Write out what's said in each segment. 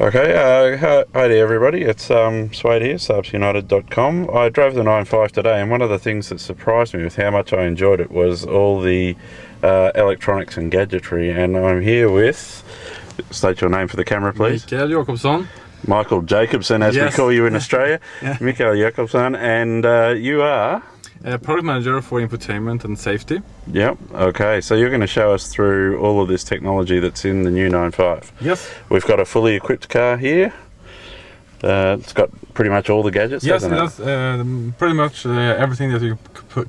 Okay, hi there everybody, it's Swade here, saabsunited.com. I drove the 9.5 today, and one of the things that surprised me with how much I enjoyed it was all the electronics and gadgetry, and I'm here with, state your name for the camera please. Mikael Jakobsson. Mikael Jakobsson, as we call you in Australia. Yeah. Mikael Jakobsson, and you are? Product manager for infotainment and safety. Yep, okay, so you're going to show us through all of this technology that's in the new 9.5. Yes. We've got a fully equipped car here. It's got pretty much all the gadgets, yes, hasn't it? Yes, pretty much everything that you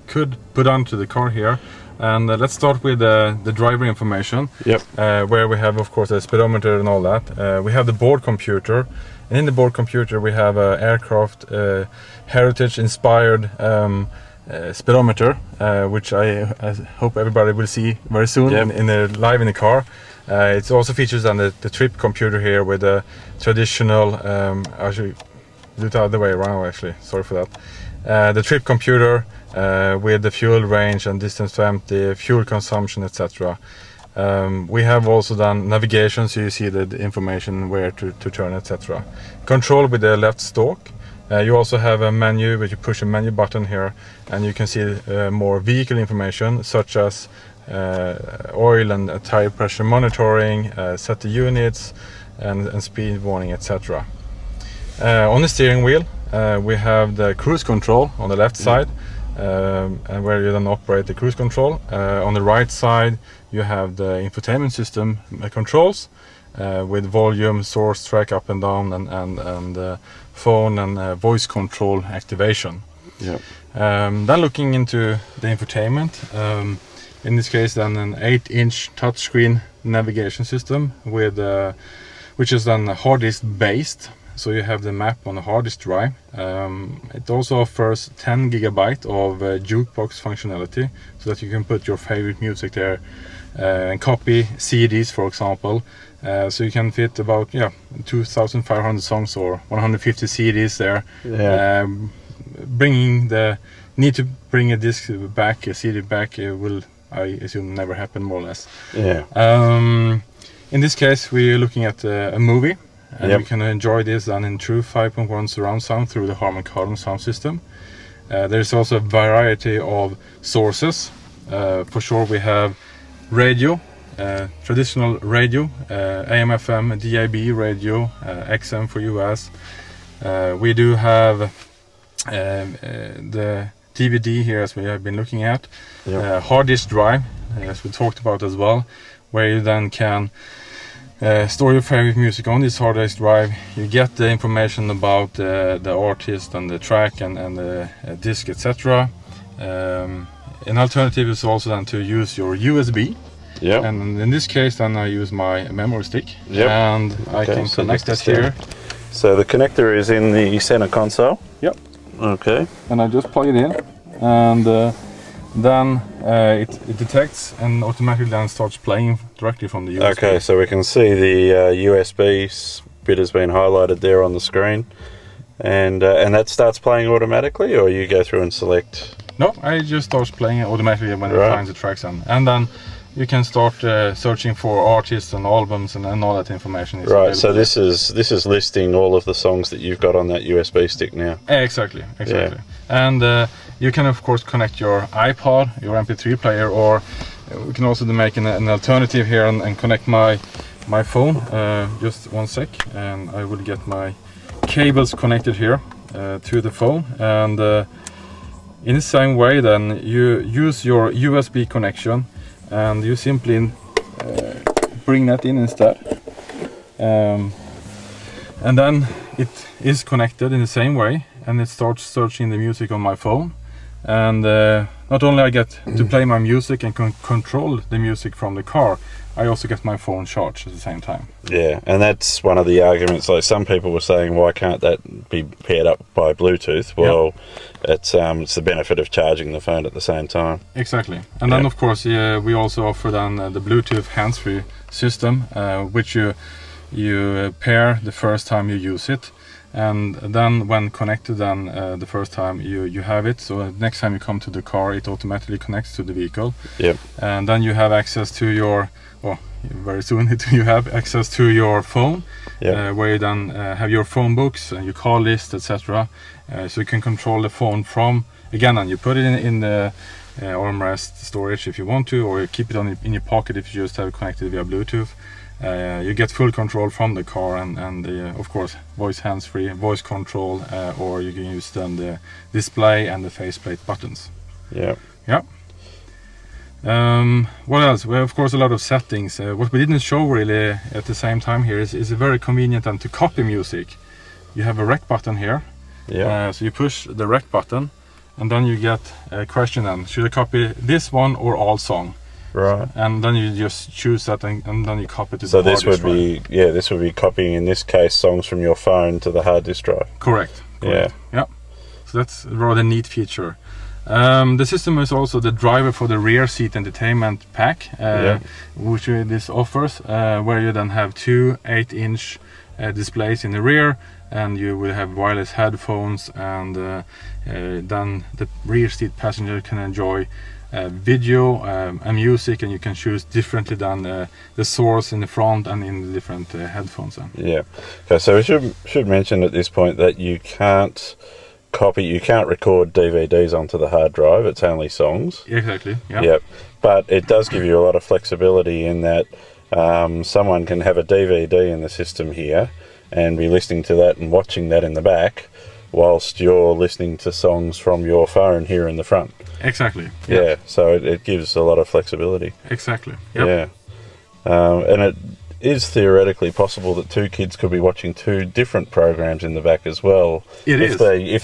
could put onto the car here. And let's start with the driver information. Yep. Where we have, of course, a speedometer and all that. We have the board computer. And in the board computer we have an aircraft heritage-inspired speedometer, which I hope everybody will see very soon. Yep. Live in the car. It also features on the trip computer here with a traditional, I should do it the other way around actually, sorry for that. The trip computer with the fuel range and distance to empty, fuel consumption, etc. We have also done navigation, so you see the information where to turn, etc. Control with the left stalk. You also have a menu where you push a menu button here, and you can see more vehicle information such as oil and tire pressure monitoring, set the units, and speed warning, etc. On the steering wheel we have the cruise control on the left side, and where you then operate the cruise control. On the right side you have the infotainment system controls with volume, source, track up and down, and phone and voice control activation. Yep. Then looking into the infotainment, in this case then an 8-inch touchscreen navigation system with which is then hard disk based, so you have the map on a hard disk drive. It also offers 10 GB of jukebox functionality, so that you can put your favorite music there and copy CDs, for example. So you can fit about 2,500 songs or 150 CDs there. Yeah. Bringing the need to bring a disc back, a CD back, will, I assume, never happen, more or less. Yeah. In this case we're looking at a movie, and yep. you can enjoy this done in true 5.1 surround sound through the Harman Kardon sound system. There's also a variety of sources. For sure we have radio, traditional radio, AM, FM, DAB radio, XM for US. We do have the DVD here, as we have been looking at. Yep. Hard disk drive, as we talked about as well, where you then can store your favorite music on this hard disk drive. You get the information about the artist and the track and the disc, etc. An alternative is also then to use your USB. Yep. And in this case then I use my memory stick. Yep. And I can connect that here. So the connector is in the center console. Yep. Okay. And I just plug it in, and then it detects and automatically then starts playing directly from the USB. Okay, so we can see the USB bit has been highlighted there on the screen, and that starts playing automatically, or you go through and select? No, I just starts playing automatically when it finds the tracks on, and then you can start searching for artists and albums and all that information. Is right, so this is listing all of the songs that you've got on that USB stick now. Exactly. Yeah. And you can of course connect your iPod, your MP3 player, or we can also make an alternative here and connect my phone. Just one sec, and I will get my cables connected here to the phone, and in the same way then you use your USB connection, and you simply bring that in instead, and then it is connected in the same way, and it starts searching the music on my phone. And not only I get to play my music and control the music from the car, I also get my phone charged at the same time. Yeah, and that's one of the arguments. Like, some people were saying, why can't that be paired up by Bluetooth? Well, it's the benefit of charging the phone at the same time. Exactly. And then of course we also offer then the Bluetooth hands-free system, which you pair the first time you use it, and then when connected, then the first time you have it, so next time you come to the car it automatically connects to the vehicle. Yep. And then you have access to your very soon you have access to your phone, Yeah. where you then have your phone books and your call list, etc. So you can control the phone from, again, and you put it in the armrest storage if you want to, or you keep it in your pocket if you just have it connected via Bluetooth. You get full control from the car, and of course voice hands-free, voice control, or you can use then the display and the faceplate buttons. Yeah. Yeah. What else? Well, of course, a lot of settings. What we didn't show really at the same time here is very convenient and to copy music. You have a rec button here. Yeah. So you push the rec button, and then you get a question then, should I copy this one or all song? Right. And then you just choose that, and then you copy to So the hard this would disk drive. this would be copying, in this case, songs from your phone to the hard disk drive. Correct. Yeah. Yeah. So that's a rather neat feature. The system is also the driver for the rear seat entertainment pack, which this offers, where you then have two 8-inch displays in the rear, and you will have wireless headphones, and then the rear seat passenger can enjoy video and music, and you can choose differently than the source in the front and in the different headphones. Yeah. Okay, so we should mention at this point that you can't record DVDs onto the hard drive. It's only songs. Exactly. Yeah. Yep. But it does give you a lot of flexibility in that someone can have a DVD in the system here and be listening to that and watching that in the back, whilst you're listening to songs from your phone here in the front. Exactly. Yeah. So it gives a lot of flexibility. Exactly. Yep. Yeah. And it is theoretically possible that two kids could be watching two different programs in the back as well. If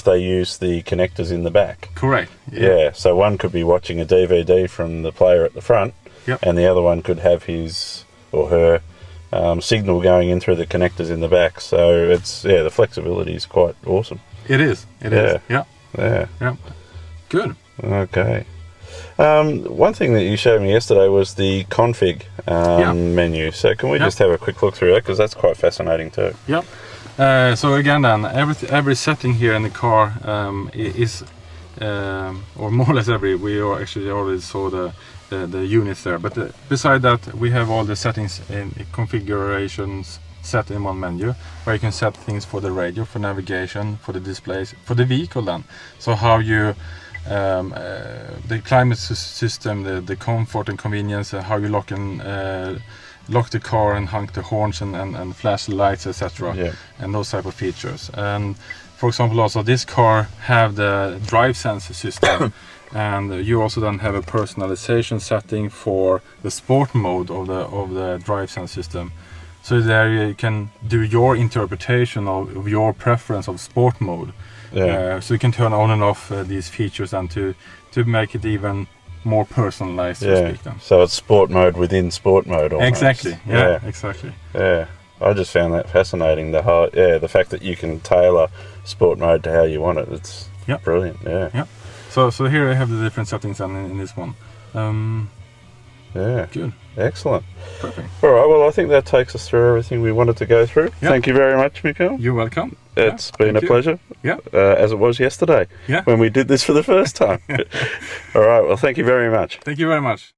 they use the connectors in the back. Correct. Yeah. So one could be watching a DVD from the player at the front, and the other one could have his or her signal going in through the connectors in the back. So it's the flexibility is quite awesome. It is. It is. Yeah. Yeah. Good. Okay. One thing that you showed me yesterday was the config menu. So can we just have a quick look through that, because that's quite fascinating too. Yep. So again, then every setting here in the car is, or more or less we actually already saw the units there. But beside that, we have all the settings in configurations set in one menu, where you can set things for the radio, for navigation, for the displays, for the vehicle then. So how you the climate system, the comfort and convenience, how you lock the car and honk the horns and flash the lights, etc. And those type of features. And for example, also this car have the drive sense system, and you also then have a personalization setting for the sport mode of the drive sense system. So there you can do your interpretation of your preference of sport mode. So you can turn on and off these features and to make it even more personalized, so to speak. Then. So it's sport mode within sport mode almost. Exactly. Yeah. Exactly. Yeah. I just found that fascinating. The fact that you can tailor sport mode to how you want it. It's brilliant. Yeah. Yeah. So here I have the different settings in this one. Good. Excellent. Perfect. All right. Well, I think that takes us through everything we wanted to go through. Yep. Thank you very much, Mikael. You're welcome. It's been a pleasure. Yeah. As it was yesterday. Yeah. When we did this for the first time. All right. Well, thank you very much. Thank you very much.